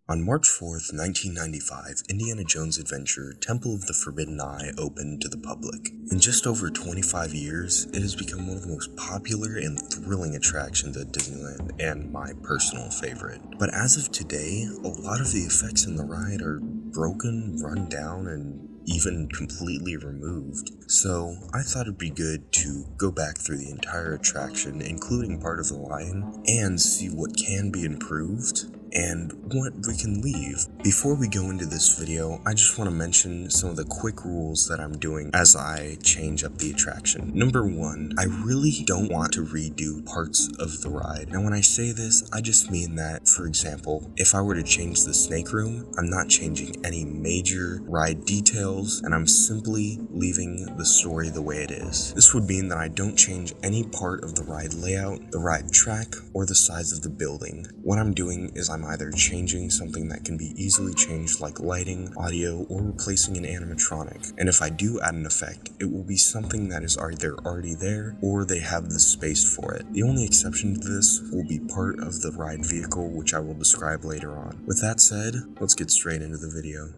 On March 4th, 1995, Indiana Jones' adventure, Temple of the Forbidden Eye, opened to the public. In just over 25 years, it has become one of the most popular and thrilling attractions at Disneyland, and my personal favorite. But as of today, a lot of the effects in the ride are broken, run down, and even completely removed. So I thought it'd be good to go back through the entire attraction, including part of the line, and see what can be improved and what we can leave. Before we go into this video, I just want to mention some of the quick rules that I'm doing as I change up the attraction. Number 1, I really don't want to redo parts of the ride. Now when I say this, I just mean that, for example, if I were to change the snake room, I'm not changing any major ride details, and I'm simply leaving the story the way it is. This would mean that I don't change any part of the ride layout, the ride track, or the size of the building. What I'm doing is I'm either changing something that can be easily changed like lighting, audio, or replacing an animatronic. And if I do add an effect, it will be something that is either already there or they have the space for it. The only exception to this will be part of the ride vehicle, which I will describe later on. With that said, let's get straight into the video.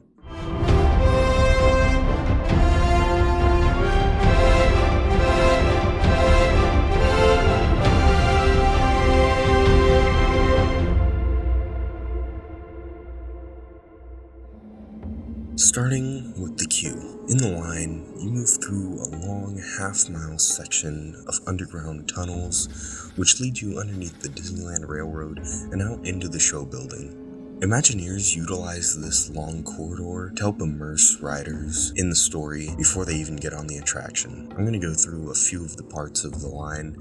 Starting with the queue. In the line, you move through a long half-mile section of underground tunnels, which lead you underneath the Disneyland Railroad and out into the show building. Imagineers utilize this long corridor to help immerse riders in the story before they even get on the attraction. I'm going to go through a few of the parts of the line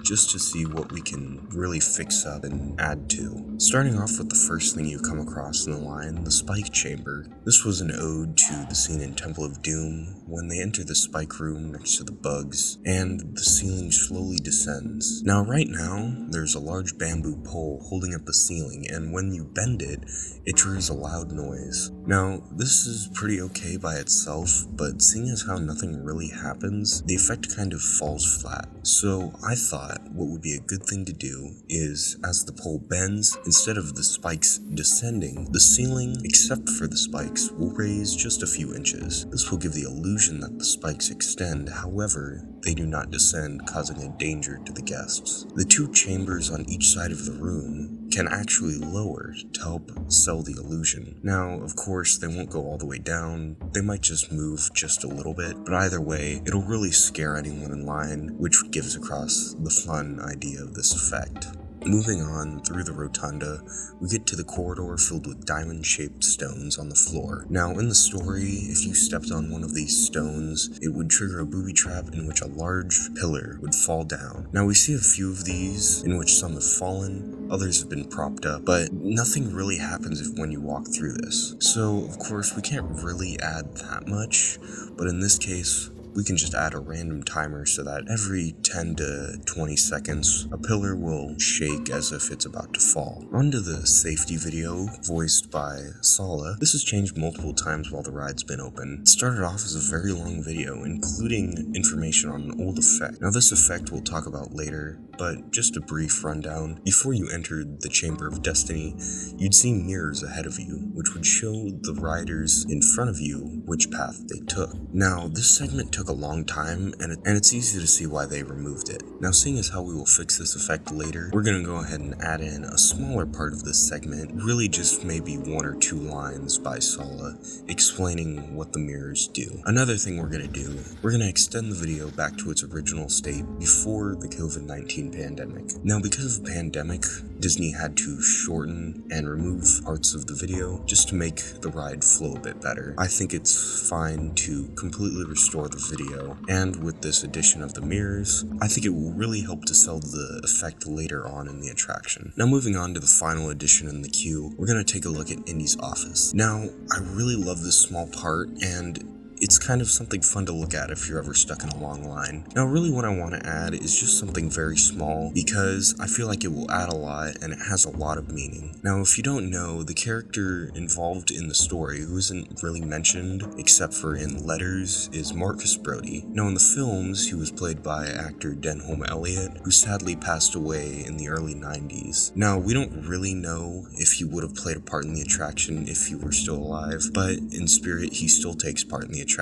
just to see what we can really fix up and add to. Starting off with the first thing you come across in the line, the spike chamber. This was an ode to the scene in Temple of Doom when they enter the spike room next to the bugs and the ceiling slowly descends. Now right now, there's a large bamboo pole holding up the ceiling, and when you bend it, it triggers a loud noise. Now, this is pretty okay by itself, but seeing as how nothing really happens, the effect kind of falls flat. So I thought what would be a good thing to do is, as the pole bends, instead of the spikes descending, the ceiling, except for the spikes, will raise just a few inches. This will give the illusion that the spikes extend, however, they do not descend, causing a danger to the guests. The two chambers on each side of the room can actually lower to help sell the illusion. Now, of course, they won't go all the way down, they might just move just a little bit, but either way, it'll really scare anyone in line, which gives across the fun idea of this effect. Moving on through the rotunda, we get to the corridor filled with diamond-shaped stones on the floor. Now, in the story, if you stepped on one of these stones, it would trigger a booby trap in which a large pillar would fall down. Now, we see a few of these in which some have fallen, others have been propped up, but nothing really happens when you walk through this. So, of course, we can't really add that much, but in this case, we can just add a random timer so that every 10 to 20 seconds, a pillar will shake as if it's about to fall. Onto the safety video, voiced by Sala. This has changed multiple times while the ride's been open. It started off as a very long video, including information on an old effect. Now this effect we'll talk about later, but just a brief rundown. Before you entered the Chamber of Destiny, you'd see mirrors ahead of you, which would show the riders in front of you which path they took. Now, this segment took a long time, and it's easy to see why they removed it. Now, seeing as how we will fix this effect later, we're going to go ahead and add in a smaller part of this segment, really just maybe 1 or 2 lines by Sala, explaining what the mirrors do. Another thing we're going to do, we're going to extend the video back to its original state before the COVID-19 pandemic. Now, because of the pandemic, Disney had to shorten and remove parts of the video just to make the ride flow a bit better. I think it's fine to completely restore the video, and with this addition of the mirrors, I think it will really help to sell the effect later on in the attraction. Now moving on to the final addition in the queue, we're going to take a look at Indy's office. Now, I really love this small part, and it's kind of something fun to look at if you're ever stuck in a long line. Now really what I want to add is just something very small, because I feel like it will add a lot and it has a lot of meaning. Now if you don't know, the character involved in the story, who isn't really mentioned except for in letters, is Marcus Brody. Now in the films, he was played by actor Denholm Elliott, who sadly passed away in the early 90s. Now we don't really know if he would have played a part in the attraction if he were still alive, but in spirit he still takes part in the attraction.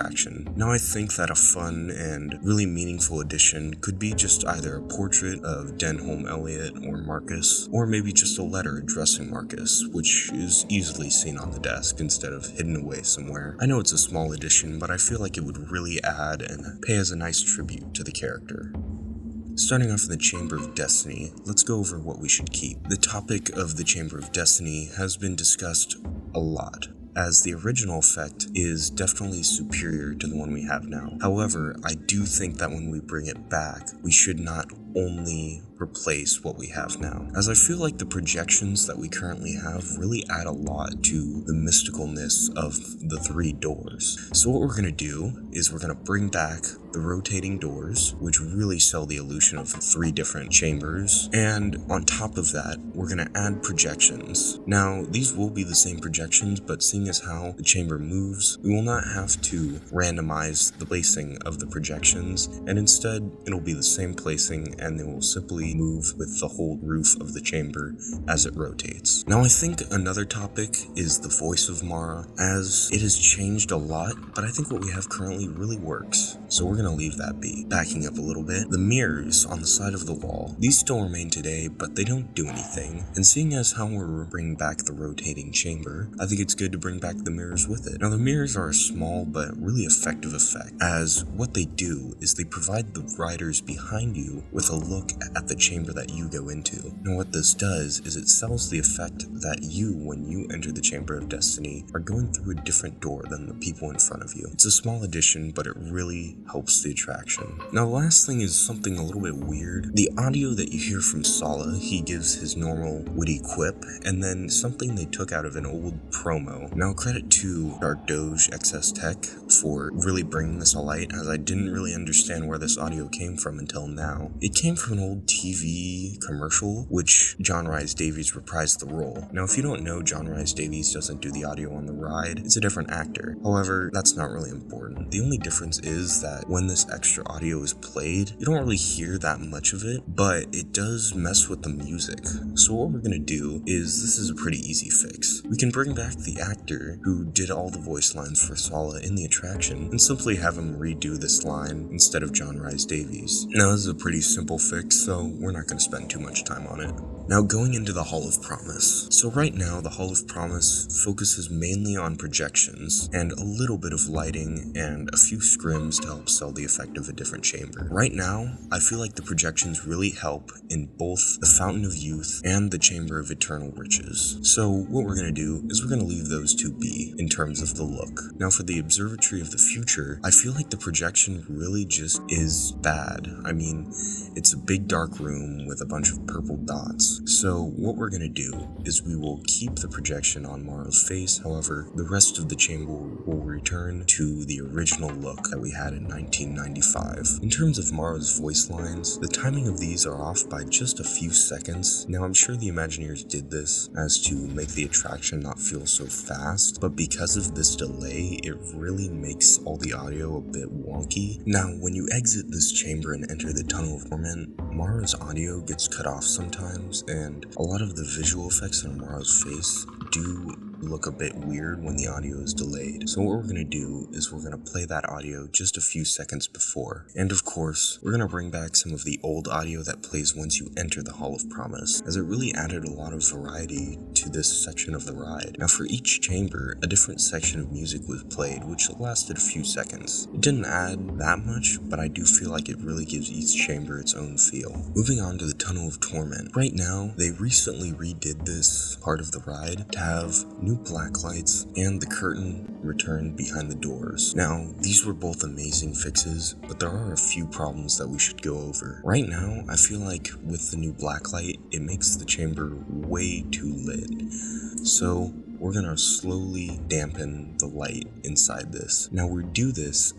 Now I think that a fun and really meaningful addition could be just either a portrait of Denholm Elliott or Marcus, or maybe just a letter addressing Marcus, which is easily seen on the desk instead of hidden away somewhere. I know it's a small addition, but I feel like it would really add and pay as a nice tribute to the character. Starting off in the Chamber of Destiny, let's go over what we should keep. The topic of the Chamber of Destiny has been discussed a lot, as the original effect is definitely superior to the one we have now. However, I do think that when we bring it back, we should not only replace what we have now, as I feel like the projections that we currently have really add a lot to the mysticalness of the three doors. So what we're going to do is we're going to bring back the rotating doors, which really sell the illusion of three different chambers, and on top of that, we're going to add projections. Now, these will be the same projections, but seeing as how the chamber moves, we will not have to randomize the placing of the projections, and instead, it'll be the same placing, and they will simply move with the whole roof of the chamber as it rotates. Now I think another topic is the voice of Mara, as it has changed a lot, but I think what we have currently really works, so we're gonna leave that be. Backing up a little bit, the mirrors on the side of the wall, these still remain today, but they don't do anything, and seeing as how we're bringing back the rotating chamber, I think it's good to bring back the mirrors with it. Now the mirrors are a small but really effective effect, as what they do is they provide the riders behind you with a look at the chamber that you go into. Now what this does is it sells the effect that you, when you enter the Chamber of Destiny, are going through a different door than the people in front of you. It's a small addition, but it really helps the attraction. Now the last thing is something a little bit weird. The audio that you hear from Sala, he gives his normal witty quip, and then something they took out of an old promo. Now credit to Dark Doge XS Tech for really bringing this to light, as I didn't really understand where this audio came from until now. It came from an old TV commercial, which John Rhys Davies reprised the role. Now if you don't know, John Rhys Davies doesn't do the audio on the ride, it's a different actor. However, that's not really important. The only difference is that when this extra audio is played, you don't really hear that much of it, but it does mess with the music. So what we're gonna do is, this is a pretty easy fix. We can bring back the actor who did all the voice lines for Sala in the attraction and simply have him redo this line instead of John Rhys Davies. Now this is a pretty simple fix, so we're not going to spend too much time on it. Now going into the Hall of Promise. So right now the Hall of Promise focuses mainly on projections and a little bit of lighting and a few scrims to help sell the effect of a different chamber. Right now I feel like the projections really help in both the Fountain of Youth and the Chamber of Eternal Riches. So what we're going to do is we're going to leave those two be in terms of the look. Now for the Observatory of the Future, I feel like the projection really just is bad. I mean, it's a big dark room with a bunch of purple dots. So what we're going to do is we will keep the projection on Mara's face, however, the rest of the chamber will return to the original look that we had in 1995. In terms of Mara's voice lines, the timing of these are off by just a few seconds. Now I'm sure the Imagineers did this as to make the attraction not feel so fast, but because of this delay, it really makes all the audio a bit wonky. Now when you exit this chamber and enter the Tunnel of Torment, Mara's audio gets cut off sometimes, and a lot of the visual effects on Mara's face do look a bit weird when the audio is delayed. So what we're going to do is we're going to play that audio just a few seconds before. And of course, we're going to bring back some of the old audio that plays once you enter the Hall of Promise, as it really added a lot of variety to this section of the ride. Now for each chamber, a different section of music was played, which lasted a few seconds. It didn't add that much, but I do feel like it really gives each chamber its own feel. Moving on to the Tunnel of Torment. Right now, they recently redid this part of the ride to have new black lights and the curtain return behind the doors. Now, these were both amazing fixes, but there are a few problems that we should go over. Right now, I feel like with the new black light, it makes the chamber way too lit. So we're gonna slowly dampen the light inside this. Now we do this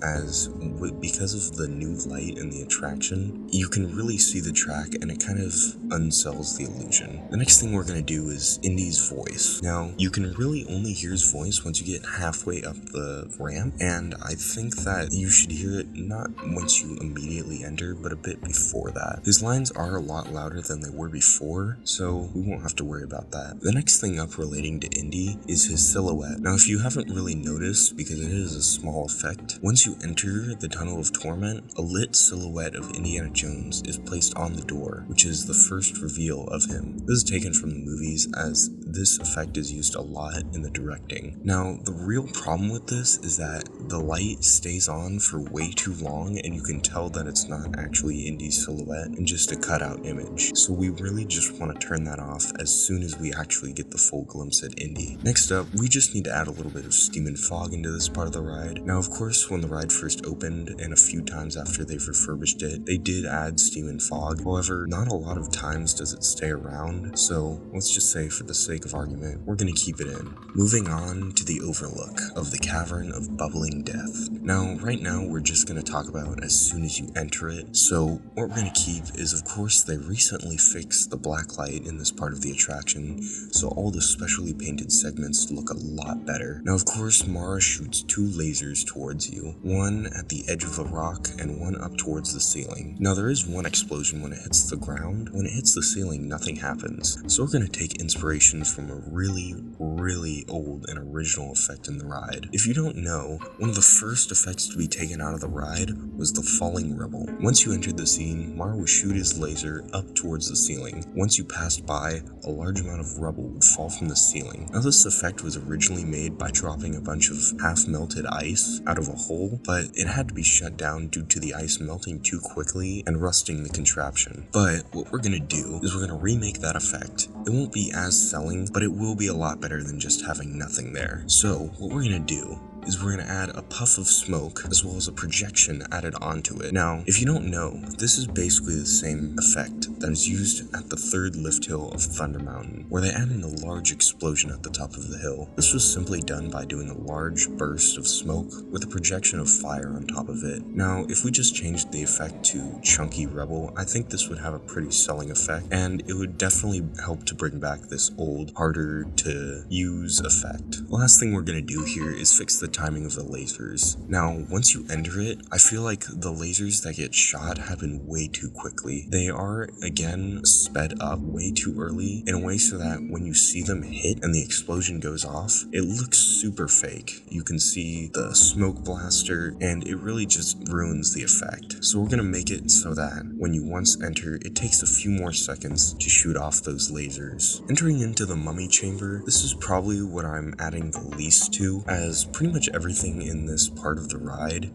because of the new light in the attraction, you can really see the track and it kind of unsells the illusion. The next thing we're gonna do is Indy's voice. Now you can really only hear his voice once you get halfway up the ramp, and I think that you should hear it not once you immediately enter, but a bit before that. His lines are a lot louder than they were before, so we won't have to worry about that. The next thing up relating to Indy is his silhouette. Now if you haven't really noticed, because it is a small effect, once you enter the Tunnel of Torment, a lit silhouette of Indiana Jones is placed on the door, which is the first reveal of him. This is taken from the movies, as this effect is used a lot in the directing. Now the real problem with this is that the light stays on for way too long, and you can tell that it's not actually Indy's silhouette and just a cutout image. So we really just want to turn that off as soon as we actually get the full glimpse at Indy. Next up, we just need to add a little bit of steam and fog into this part of the ride. Now of course, when the ride first opened and a few times after they've refurbished it, they did add steam and fog. However, not a lot of times does it stay around, so let's just say for the sake of argument, we're gonna keep it in. Moving on to the overlook of the Cavern of Bubbling Death. Now, right now, we're just gonna talk about as soon as you enter it. So what we're gonna keep is, of course, they recently fixed the black light in this part of the attraction, so all the specially painted segments look a lot better. Now, of course, Mara shoots two lasers towards you, one at the edge of the rock and one up towards the ceiling. Now, there is one explosion when it hits the ground. When it hits the ceiling, nothing happens. So we're gonna take inspiration from a really old and original effect in the ride. If you don't know, one of the first effects to be taken out of the ride was the falling rubble. Once you entered the scene, Mara would shoot his laser up towards the ceiling. Once you passed by, a large amount of rubble would fall from the ceiling. Now this effect was originally made by dropping a bunch of half-melted ice out of a hole, but it had to be shut down due to the ice melting too quickly and rusting the contraption. But what we're gonna do is we're gonna remake that effect. It won't be as selling, but it will be a lot better than just having nothing there. So what we're gonna do is we're going to add a puff of smoke as well as a projection added onto it. Now, if you don't know, this is basically the same effect that is used at the third lift hill of Thunder Mountain, where they added a large explosion at the top of the hill. This was simply done by doing a large burst of smoke with a projection of fire on top of it. Now, if we just changed the effect to Chunky Rebel, I think this would have a pretty selling effect, and it would definitely help to bring back this old, harder to use effect. The last thing we're going to do here is fix the timing of the lasers. Now, once you enter it, I feel like the lasers that get shot happen way too quickly. They are, again, sped up way too early in a way so that when you see them hit and the explosion goes off, it looks super fake. You can see the smoke blaster, and it really just ruins the effect. So we're gonna make it so that when you once enter, it takes a few more seconds to shoot off those lasers. Entering into the mummy chamber, this is probably what I'm adding the least to, as pretty much everything in this part of the ride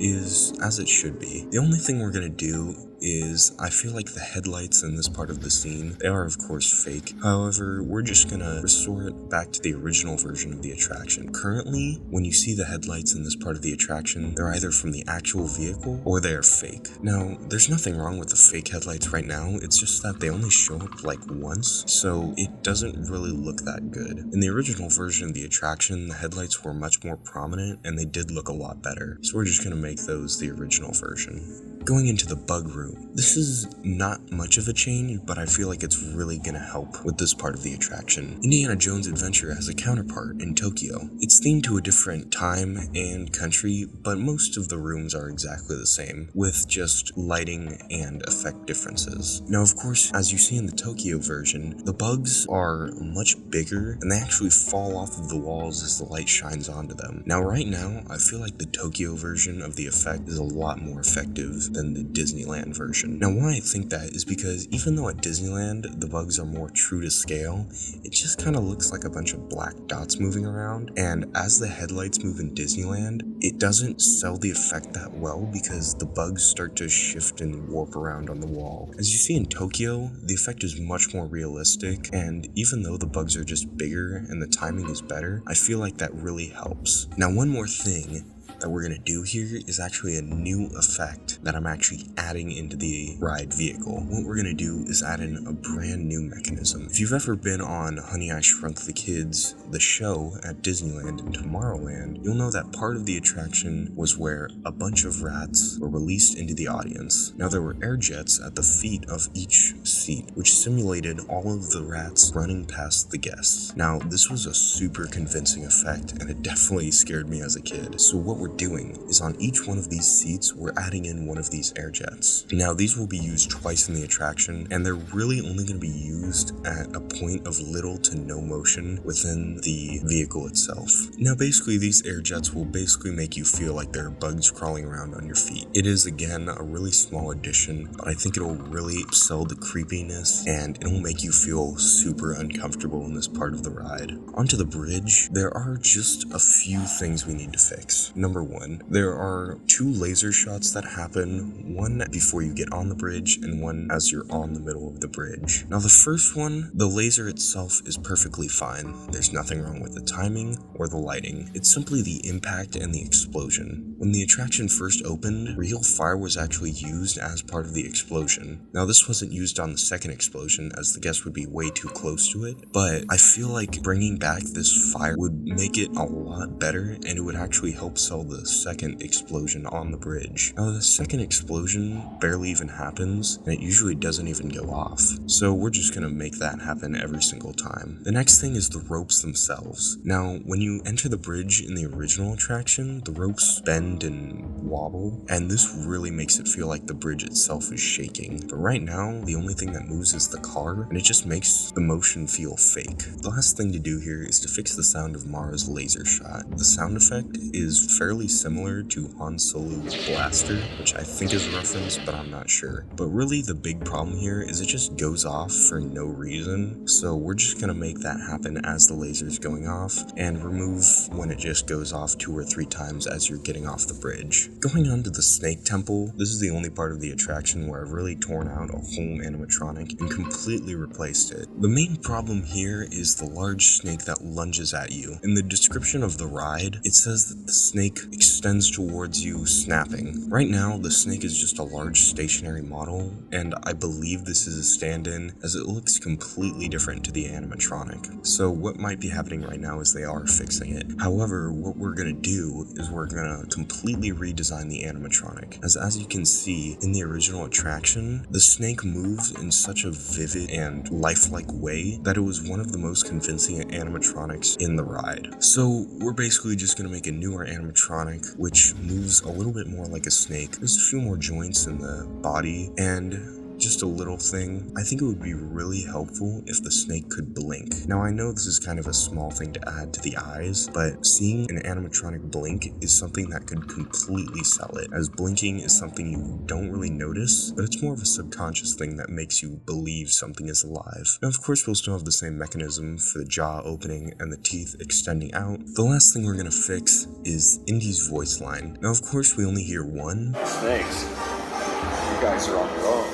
is as it should be. The only thing we're gonna do is I feel like the headlights in this part of the scene, they are of course fake. However, we're just gonna restore it back to the original version of the attraction. Currently, when you see the headlights in this part of the attraction, they're either from the actual vehicle or they are fake. Now, there's nothing wrong with the fake headlights right now, it's just that they only show up like once, so it doesn't really look that good. In the original version of the attraction, the headlights were much more prominent and they did look a lot better, so we're just gonna make those the original version. Going into the bug room. This is not much of a change, but I feel like it's really gonna help with this part of the attraction. Indiana Jones Adventure has a counterpart in Tokyo. It's themed to a different time and country, but most of the rooms are exactly the same, with just lighting and effect differences. Now, of course, as you see in the Tokyo version, the bugs are much bigger, and they actually fall off of the walls as the light shines onto them. Now, right now, I feel like the Tokyo version of the effect is a lot more effective than the Disneyland version. Now, why I think that is because even though at Disneyland the bugs are more true to scale, it just kind of looks like a bunch of black dots moving around, and as the headlights move in Disneyland, it doesn't sell the effect that well because the bugs start to shift and warp around on the wall. As you see in Tokyo, the effect is much more realistic, and even though the bugs are just bigger and the timing is better, I feel like that really helps. Now, one more thing that we're gonna do here is actually a new effect that I'm actually adding into the ride vehicle. What we're gonna do is add in a brand new mechanism. If you've ever been on Honey, I Shrunk the Kids, the show at Disneyland and Tomorrowland, you'll know that part of the attraction was where a bunch of rats were released into the audience. Now there were air jets at the feet of each seat, which simulated all of the rats running past the guests. Now this was a super convincing effect, and it definitely scared me as a kid. So what we're doing is on each one of these seats, we're adding in one of these air jets. Now these will be used twice in the attraction, and they're really only going to be used at a point of little to no motion within the vehicle itself. Now basically these air jets will basically make you feel like there are bugs crawling around on your feet. It is again a really small addition, but I think it'll really sell the creepiness and it'll make you feel super uncomfortable in this part of the ride. Onto the bridge, there are just a few things we need to fix. Number one, there are two laser shots that happen, one before you get on the bridge and one as you're on the middle of the bridge. Now the first one, the laser itself is perfectly fine. There's nothing wrong with the timing or the lighting. It's simply the impact and the explosion. When the attraction first opened, real fire was actually used as part of the explosion. Now this wasn't used on the second explosion as the guests would be way too close to it, but I feel like bringing back this fire would make it a lot better and it would actually help sell the second explosion on the bridge. Now the second explosion barely even happens and it usually doesn't even go off. So we're just gonna make that happen every single time. The next thing is the ropes themselves. Now when you enter the bridge in the original attraction, the ropes bend and wobble, and this really makes it feel like the bridge itself is shaking. But right now, the only thing that moves is the car, and it just makes the motion feel fake. The last thing to do here is to fix the sound of Mara's laser shot. The sound effect is fairly similar to Han Solo's blaster, which I think is a reference, but I'm not sure. But really the big problem here is it just goes off for no reason, so we're just gonna make that happen as the laser's going off, and remove when it just goes off 2 or 3 times as you're getting off the bridge. Going on to the Snake Temple, this is the only part of the attraction where I've really torn out a whole animatronic and completely replaced it. The main problem here is the large snake that lunges at you. In the description of the ride, it says that the snake extends towards you, snapping. Right now, the snake is just a large stationary model, and I believe this is a stand-in as it looks completely different to the animatronic. So what might be happening right now is they are fixing it. However, what we're gonna do is we're gonna completely redesign the animatronic. As you can see, in the original attraction, the snake moves in such a vivid and lifelike way that it was one of the most convincing animatronics in the ride. So we're basically just gonna make a newer animatronic which moves a little bit more like a snake. There's a few more joints in the body, and just a little thing, I think it would be really helpful if the snake could blink. Now I know this is kind of a small thing to add to the eyes, but seeing an animatronic blink is something that could completely sell it, as blinking is something you don't really notice, but it's more of a subconscious thing that makes you believe something is alive. Now of course we'll still have the same mechanism for the jaw opening and the teeth extending out. The last thing we're gonna fix is Indy's voice line. Now of course we only hear one. Snakes, you guys are on your own.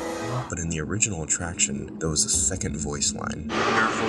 But in the original attraction, there was a second voice line. Careful,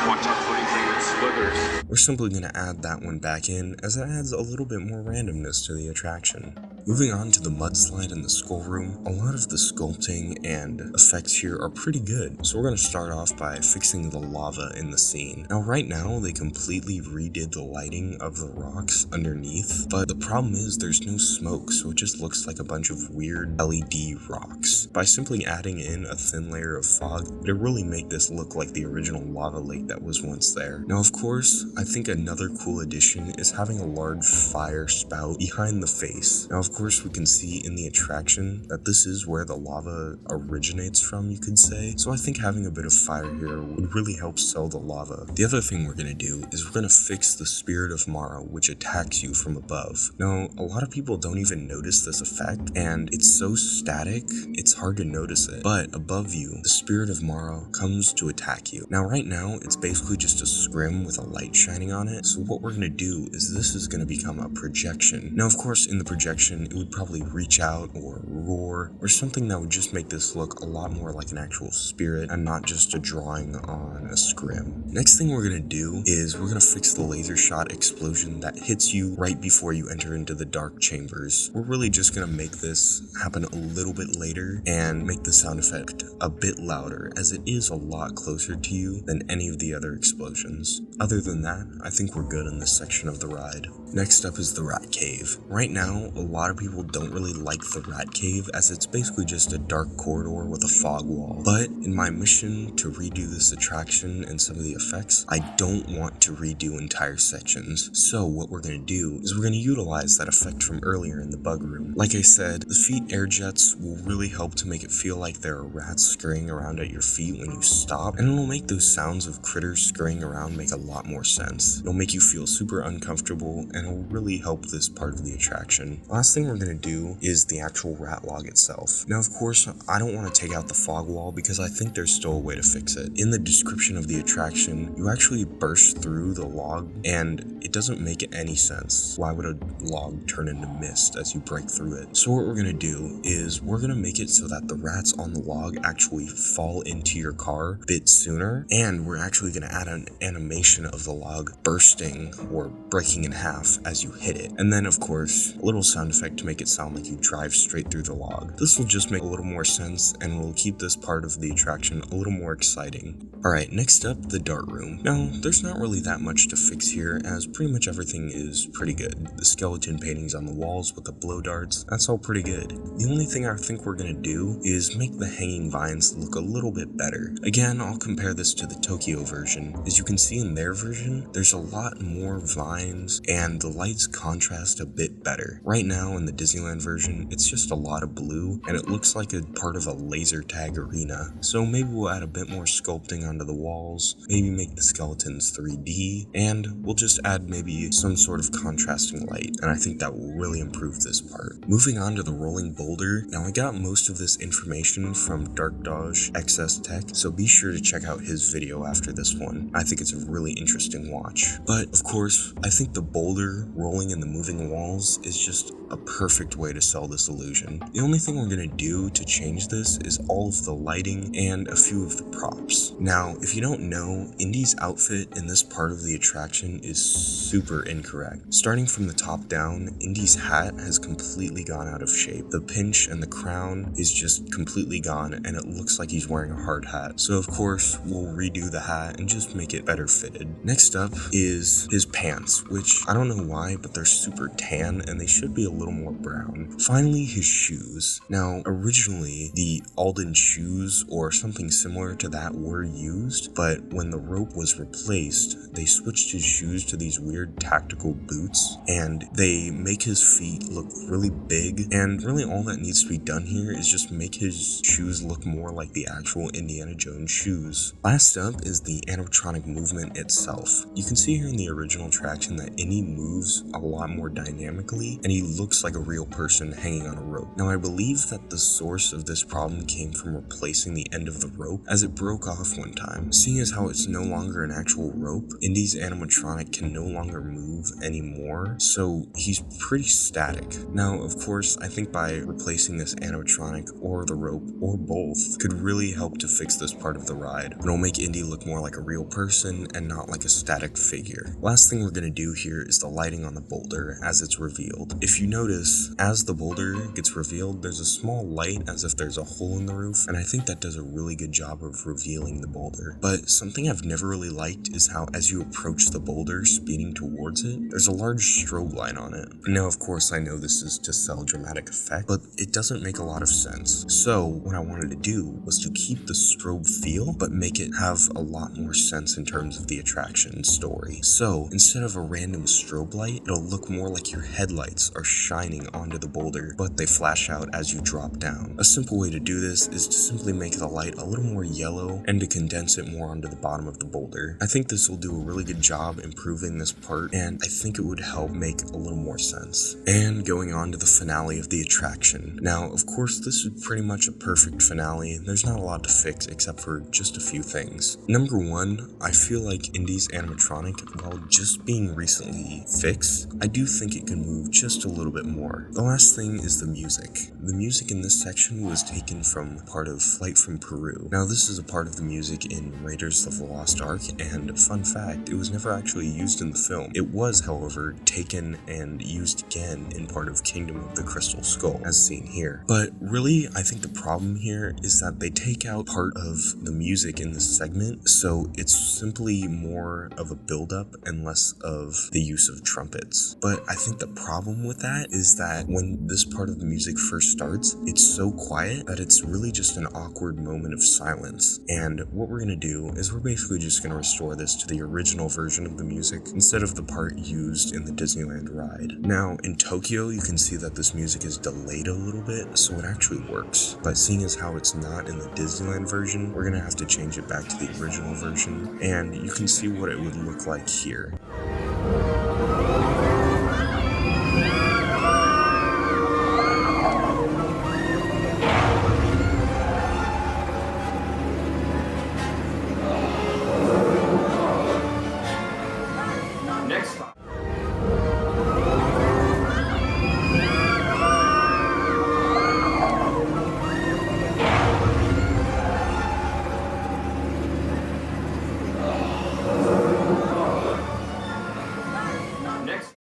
watch out for these slithers. We're simply going to add that one back in, as it adds a little bit more randomness to the attraction. Moving on to the mudslide in the skull room, a lot of the sculpting and effects here are pretty good. So we're going to start off by fixing the lava in the scene. Now right now, they completely redid the lighting of the rocks underneath, but the problem is there's no smoke, so it just looks like a bunch of weird LED rocks. By simply adding in a thin layer of fog, it'll really make this look like the original lava lake that was once there. Now of course, I think another cool addition is having a large fire spout behind the face. Now of course we can see in the attraction that this is where the lava originates from, you could say. So I think having a bit of fire here would really help sell the lava. The other thing we're gonna do is we're gonna fix the Spirit of Mara, which attacks you from above. Now a lot of people don't even notice this effect, and it's so static, it's hard to notice it. But above you, the Spirit of Mara comes to attack you. Now right now, it's basically just a scrim with a light shining on it. So what we're gonna do is this is gonna become a projection. Now of course in the projection, attraction, it would probably reach out or roar or something that would just make this look a lot more like an actual spirit and not just a drawing on a scrim. Next thing we're gonna do is we're gonna fix the laser shot explosion that hits you right before you enter into the dark chambers. We're really just gonna make this happen a little bit later and make the sound effect a bit louder, as it is a lot closer to you than any of the other explosions. Other than that, I think we're good in this section of the ride. Next up is the Rat Cave. Right now, a lot of people don't really like the Rat Cave, as it's basically just a dark corridor with a fog wall. But in my mission to redo this attraction and some of the effects, I don't want to redo entire sections. So what we're going to do is we're going to utilize that effect from earlier in the bug room. Like I said, the feet air jets will really help to make it feel like there are rats scurrying around at your feet when you stop, and it'll make those sounds of critters scurrying around make a lot more sense. It'll make you feel super uncomfortable, and it'll really help this part of the attraction. Last thing we're going to do is the actual rat log itself. Now, of course, I don't want to take out the fog wall because I think there's still a way to fix it. In the description of the attraction, you actually burst through the log, and it doesn't make any sense. Why would a log turn into mist as you break through it? So what we're going to do is we're going to make it so that the rats on the log actually fall into your car a bit sooner, and we're actually going to add an animation of the log bursting or breaking in half as you hit it. And then, of course, a little sound effect to make it sound like you drive straight through the log. This will just make a little more sense and will keep this part of the attraction a little more exciting. Alright, next up, the dart room. Now, there's not really that much to fix here, as pretty much everything is pretty good. The skeleton paintings on the walls with the blow darts, that's all pretty good. The only thing I think we're gonna do is make the hanging vines look a little bit better. Again, I'll compare this to the Tokyo version. As you can see in their version, there's a lot more vines and the lights contrast a bit better. Right now in the Disneyland version, it's just a lot of blue and it looks like a part of a laser tag arena. So maybe we'll add a bit more sculpting onto the walls, maybe make the skeletons 3D, and we'll just add maybe some sort of contrasting light, and I think that will really improve this part. Moving on to the rolling boulder. Now, I got most of this information from Dark Dodge XS Tech, so be sure to check out his video after this one. I think it's a really interesting watch. But of course, I think the boulder rolling in the moving walls is just a perfect way to sell this illusion. The only thing we're gonna do to change this is all of the lighting and a few of the props. Now, if you don't know, Indy's outfit in this part of the attraction is super incorrect. Starting from the top down, Indy's hat has completely gone out of shape. The pinch and the crown is just completely gone, and it looks like he's wearing a hard hat. So of course, we'll redo the hat and just make it better fitted. Next up is his pants, which I don't know why, but they're super tan and they should be a little more brown. Finally, his shoes. Now, originally, the Alden shoes or something similar to that were used, but when the rope was replaced, they switched his shoes to these weird tactical boots, and they make his feet look really big, and really all that needs to be done here is just make his shoes look more like the actual Indiana Jones shoes. Last up is the animatronic movement itself. You can see here in the original attraction that Indy moves a lot more dynamically, and he looks like a real person hanging on a rope. Now, I believe that the source of this problem came from replacing the end of the rope, as it broke off one time. Seeing as how it's no longer an actual rope, Indy's animatronic can no longer move anymore, so he's pretty static. Now, of course, I think by replacing this animatronic or the rope or both could really help to fix this part of the ride. It'll make Indy look more like a real person and not like a static figure. Last thing we're gonna do here is the lighting on the boulder as it's revealed. If you notice, as the boulder gets revealed, there's a small light as if there's a hole in the roof, and I think that does a really good job of revealing the boulder. But something I've never really liked is how as you approach the boulder speeding towards it, there's a large strobe light on it. Now, of course, I know this is to sell dramatic effect, but it doesn't make a lot of sense. So what I wanted to do was to keep the strobe feel, but make it have a lot more sense in terms of the attraction story. So instead of a random strobe light, it'll look more like your headlights are shining onto the boulder, but they flash out as you drop down. A simple way to do this is to simply make the light a little more yellow and to condense it more onto the bottom of the boulder. I think this will do a really good job improving this part, and I think it would help make a little more sense. And going on to the finale of the attraction. Now, of course, this is pretty much a perfect finale. There's not a lot to fix except for just a few things. Number one, I feel like Indy's animatronic, while just being recently fixed, I do think it can move just a little bit more. The last thing is the music. The music in this section was taken from part of Flight from Peru. Now this is a part of the music in Raiders of the Lost Ark, and fun fact, it was never actually used in the film. It was, however, taken and used again in part of Kingdom of the Crystal Skull, as seen here. But really, I think the problem here is that they take out part of the music in this segment, so it's simply more of a build-up and less of the use of trumpets. But I think the problem with that is that when this part of the music first starts, it's so quiet that it's really just an awkward moment of silence. And what we're gonna do is we're basically just gonna restore this to the original version of the music instead of the part used in the Disneyland ride. Now, in Tokyo, you can see that this music is delayed a little bit, so it actually works. But seeing as how it's not in the Disneyland version, we're gonna have to change it back to the original version, and you can see what it would look like here.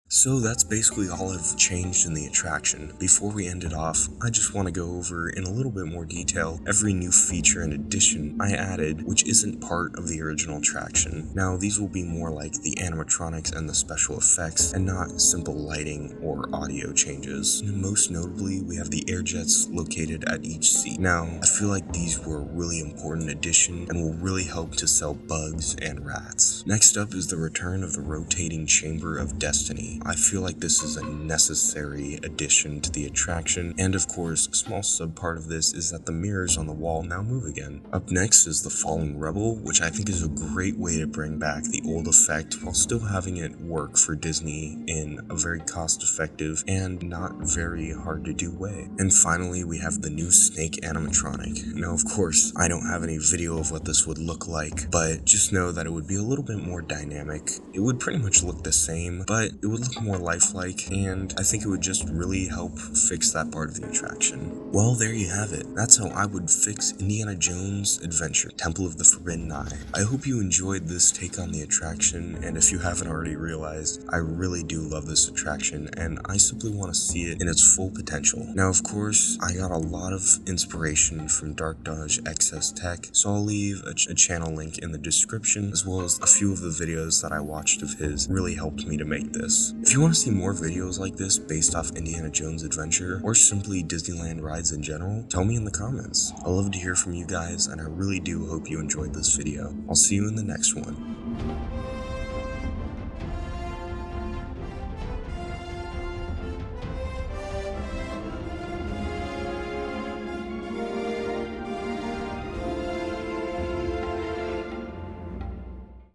So that's basically all I've changed in the attraction. Before we end it off, I just want to go over in a little bit more detail every new feature and addition I added which isn't part of the original attraction. Now these will be more like the animatronics and the special effects and not simple lighting or audio changes. And most notably, we have the air jets located at each seat. Now I feel like these were a really important addition and will really help to sell bugs and rats. Next up is the return of the rotating Chamber of Destiny. I feel like this is a necessary addition to the attraction, and of course, a small subpart of this is that the mirrors on the wall now move again. Up next is the Falling Rebel, which I think is a great way to bring back the old effect while still having it work for Disney in a very cost-effective and not very hard to do way. And finally, we have the new Snake animatronic. Now, of course, I don't have any video of what this would look like, but just know that it would be a little bit more dynamic. It would pretty much look the same, but it would look more lifelike, and I think it would just really help fix that part of the attraction. Well, there you have it. That's how I would fix Indiana Jones Adventure, Temple of the Forbidden Eye. I hope you enjoyed this take on the attraction, and if you haven't already realized, I really do love this attraction, and I simply want to see it in its full potential. Now, of course, I got a lot of inspiration from Dark Dodge XS Tech, so I'll leave a channel link in the description, as well as a few of the videos that I watched of his really helped me to make this. If you want to see more videos like this based off Indiana Jones Adventure, or simply Disneyland rides in general, tell me in the comments. I love to hear from you guys, and I really do hope you enjoyed this video. I'll see you in the next one.